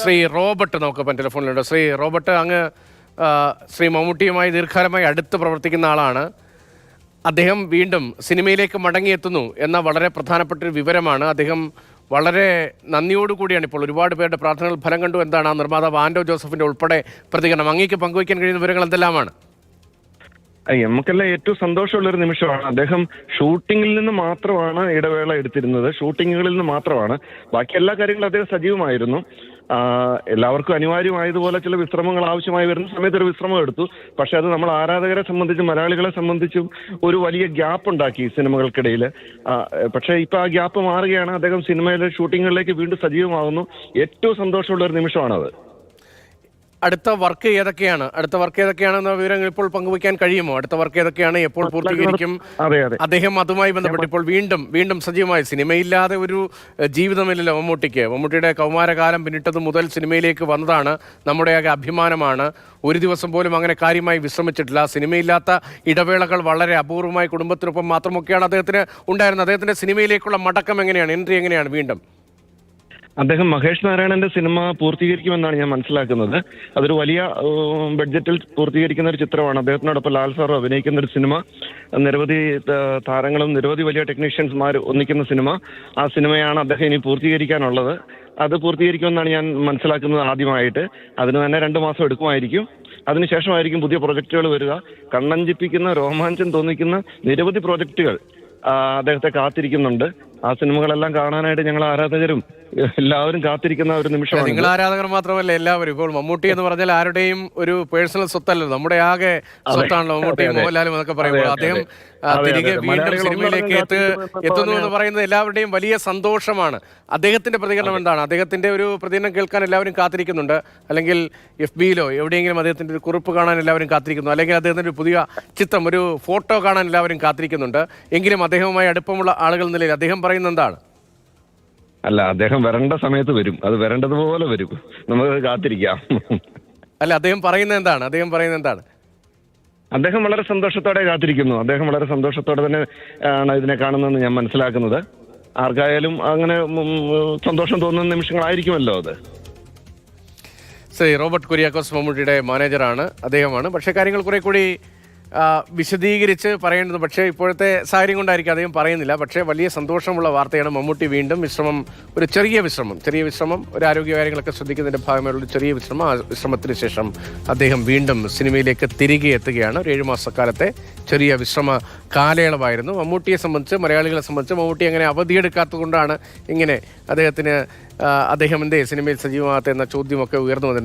Shri Robert നമുക്കിപ്പം ടെലിഫോണിലുണ്ട്. Shri Robert, അങ്ങ് ശ്രീ മമ്മൂട്ടിയുമായി ദീർഘകാലമായി അടുത്ത് പ്രവർത്തിക്കുന്ന ആളാണ്. അദ്ദേഹം വീണ്ടും സിനിമയിലേക്ക് മടങ്ങിയെത്തുന്നു എന്ന വളരെ പ്രധാനപ്പെട്ടൊരു വിവരമാണ്. അദ്ദേഹം വളരെ നന്ദിയോടുകൂടിയാണ് ഇപ്പോൾ ഒരുപാട് പേരുടെ പ്രാർത്ഥനകൾ ഫലം കണ്ടു. എന്താണ് ആ നിർമ്മാതാവ് ആൻഡോ ജോസഫിൻ്റെ ഉൾപ്പെടെ പ്രതികരണം? അങ്ങേക്ക് പങ്കുവയ്ക്കാൻ കഴിയുന്ന വിവരങ്ങൾ എന്തെല്ലാമാണ്? നമുക്കെല്ലാം ഏറ്റവും സന്തോഷമുള്ളൊരു നിമിഷമാണ്. അദ്ദേഹം ഷൂട്ടിങ്ങിൽ നിന്ന് മാത്രമാണ് ഇടവേള എടുത്തിരുന്നത്, ഷൂട്ടിങ്ങുകളിൽ നിന്ന് മാത്രമാണ്. ബാക്കി എല്ലാ കാര്യങ്ങളും അദ്ദേഹം സജീവമായിരുന്നു. എല്ലാവർക്കും അനിവാര്യമായതുപോലെ ചില വിശ്രമങ്ങൾ ആവശ്യമായി വരുന്ന സമയത്ത് ഒരു വിശ്രമം എടുത്തു. പക്ഷെ അത് നമ്മൾ ആരാധകരെ സംബന്ധിച്ചും മലയാളികളെ സംബന്ധിച്ചും ഒരു വലിയ ഗ്യാപ്പ് ഉണ്ടാക്കി സിനിമകൾക്കിടയിൽ. പക്ഷേ ഇപ്പൊ ആ ഗ്യാപ്പ് മാറുകയാണ്. അദ്ദേഹം സിനിമയിലെ ഷൂട്ടിങ്ങുകളിലേക്ക് വീണ്ടും സജീവമാകുന്നു. ഏറ്റവും സന്തോഷമുള്ള ഒരു നിമിഷമാണത്. അടുത്ത വർക്ക് ഏതൊക്കെയാണെന്ന വിവരങ്ങൾ ഇപ്പോൾ പങ്കുവയ്ക്കാൻ കഴിയുമോ? അടുത്ത വർക്ക് ഏതൊക്കെയാണ്, എപ്പോൾ പൂർത്തീകരിക്കും? അദ്ദേഹം അതുമായി ബന്ധപ്പെട്ട് ഇപ്പോൾ വീണ്ടും സജീവമായി, സിനിമയില്ലാതെ ഒരു ജീവിതമില്ലല്ലോ മമ്മൂട്ടിക്ക്. മമ്മൂട്ടിയുടെ കൗമാരകാലം പിന്നിട്ടത് മുതൽ സിനിമയിലേക്ക് വന്നതാണ്, നമ്മുടെയൊക്കെ അഭിമാനമാണ്. ഒരു ദിവസം പോലും അങ്ങനെ കാര്യമായി വിശ്രമിച്ചിട്ടില്ല. സിനിമയില്ലാത്ത ഇടവേളകൾ വളരെ അപൂർവമായി കുടുംബത്തിനൊപ്പം മാത്രമൊക്കെയാണ് അദ്ദേഹത്തിന് ഉണ്ടായിരുന്നത്. അദ്ദേഹത്തിന്റെ സിനിമയിലേക്കുള്ള മടക്കം എങ്ങനെയാണ്, എൻട്രി എങ്ങനെയാണ് വീണ്ടും? അദ്ദേഹം മഹേഷ് നാരായണന്റെ സിനിമ പൂർത്തീകരിക്കുമെന്നാണ് ഞാൻ മനസ്സിലാക്കുന്നത്. അതൊരു വലിയ ബഡ്ജറ്റിൽ പൂർത്തീകരിക്കുന്ന ഒരു ചിത്രമാണ്. അദ്ദേഹത്തിനോടൊപ്പം ലാൽ സാർ അഭിനയിക്കുന്ന ഒരു സിനിമ, നിരവധി താരങ്ങളും നിരവധി വലിയ ടെക്നീഷ്യൻസ്മാർ ഒന്നിക്കുന്ന സിനിമ. ആ സിനിമയാണ് അദ്ദേഹം ഇനി പൂർത്തീകരിക്കാനുള്ളത്. അത് പൂർത്തീകരിക്കുമെന്നാണ് ഞാൻ മനസ്സിലാക്കുന്നത് ആദ്യമായിട്ട്. അതിന് തന്നെ 2 മാസം എടുക്കുമായിരിക്കും. അതിനുശേഷമായിരിക്കും പുതിയ പ്രൊജക്റ്റുകൾ വരിക. കണ്ണഞ്ചിപ്പിക്കുന്ന, രോമാഞ്ചം തോന്നിക്കുന്ന നിരവധി പ്രൊജക്റ്റുകൾ അദ്ദേഹത്തെ കാത്തിരിക്കുന്നുണ്ട്. ആ സിനിമകളെല്ലാം കാണാനായിട്ട് ഞങ്ങൾ ആരാധകരും എല്ലാവരും കാത്തിരിക്കുന്ന ഒരു നിമിഷമാണ്. നിങ്ങൾ ആരാധകർ മാത്രമല്ല, എല്ലാവരും. ഇപ്പോൾ മമ്മൂട്ടി എന്ന് പറഞ്ഞാൽ ആരുടെയും ഒരു പേഴ്സണൽ സ്വത്തല്ലോ, നമ്മുടെ ആകെ സ്വത്താണല്ലോ മമ്മൂട്ടിയും മോഹൻലാലും എന്നൊക്കെ പറയുമ്പോൾ. അദ്ദേഹം തിരികെ വീണ്ടും സിനിമയിലേക്ക് എത്തുന്നു എന്ന് പറയുന്നത് എല്ലാവരുടെയും വലിയ സന്തോഷമാണ്. അദ്ദേഹത്തിന്റെ പ്രതികരണം എന്താണ്? അദ്ദേഹത്തിന്റെ ഒരു പ്രതികരണം കേൾക്കാൻ എല്ലാവരും കാത്തിരിക്കുന്നുണ്ട്. അല്ലെങ്കിൽ FB-യിലോ എവിടെയെങ്കിലും അദ്ദേഹത്തിന്റെ ഒരു കുറിപ്പ് കാണാൻ എല്ലാവരും കാത്തിരിക്കുന്നു. അല്ലെങ്കിൽ അദ്ദേഹത്തിന്റെ ഒരു പുതിയ ചിത്രം, ഒരു ഫോട്ടോ കാണാൻ എല്ലാവരും കാത്തിരിക്കുന്നുണ്ട്. എങ്കിലും അദ്ദേഹവുമായി അടുപ്പമുള്ള ആളുകൾ നിലയിൽ അദ്ദേഹം പറയുന്നത് എന്താണ്? അല്ല, അദ്ദേഹം വരേണ്ട സമയത്ത് വരും. അത് വരേണ്ടതുപോലെ വരും. നമുക്ക് കാത്തിരിക്കാം. അല്ല, അദ്ദേഹം പറയുന്നത് എന്താണ്? അദ്ദേഹം വളരെ സന്തോഷത്തോടെ കാത്തിരിക്കുന്നു. അദ്ദേഹം വളരെ സന്തോഷത്തോടെ തന്നെ ആണ് ഇതിനെ കാണുന്നതെന്ന് ഞാൻ മനസ്സിലാക്കുന്നത്. ആർക്കായാലും അങ്ങനെ സന്തോഷം തോന്നുന്ന നിമിഷങ്ങളായിരിക്കുമല്ലോ അത്. ശ്രീ റോബർട്ട് കുര്യാക്കോസ് മമ്മൂട്ടിയുടെ മാനേജറാണ്, അദ്ദേഹമാണ്. പക്ഷേ കാര്യങ്ങൾ കുറെ കൂടി വിശദീകരിച്ച് പറയേണ്ടത്, പക്ഷേ ഇപ്പോഴത്തെ സാഹചര്യം കൊണ്ടായിരിക്കും അദ്ദേഹം പറയുന്നില്ല. പക്ഷേ വലിയ സന്തോഷമുള്ള വാർത്തയാണ്. മമ്മൂട്ടി വീണ്ടും ഒരു ചെറിയ വിശ്രമം, ഒരു ആരോഗ്യ കാര്യങ്ങളൊക്കെ ശ്രദ്ധിക്കുന്നതിൻ്റെ ഭാഗമായുള്ള ചെറിയ വിശ്രമം. ആ വിശ്രമത്തിന് ശേഷം അദ്ദേഹം വീണ്ടും സിനിമയിലേക്ക് തിരികെ എത്തുകയാണ്. ഒരു 7 മാസക്കാലത്തെ ചെറിയ വിശ്രമ കാലയളവായിരുന്നു. മമ്മൂട്ടിയെ സംബന്ധിച്ച്, മലയാളികളെ സംബന്ധിച്ച് മമ്മൂട്ടി അങ്ങനെ അവധിയെടുക്കാത്തത് കൊണ്ടാണ് ഇങ്ങനെ അദ്ദേഹം എന്തേ സിനിമയിൽ സജീവമാകാത്ത എന്ന ചോദ്യമൊക്കെ ഉയർന്നു വന്നത്.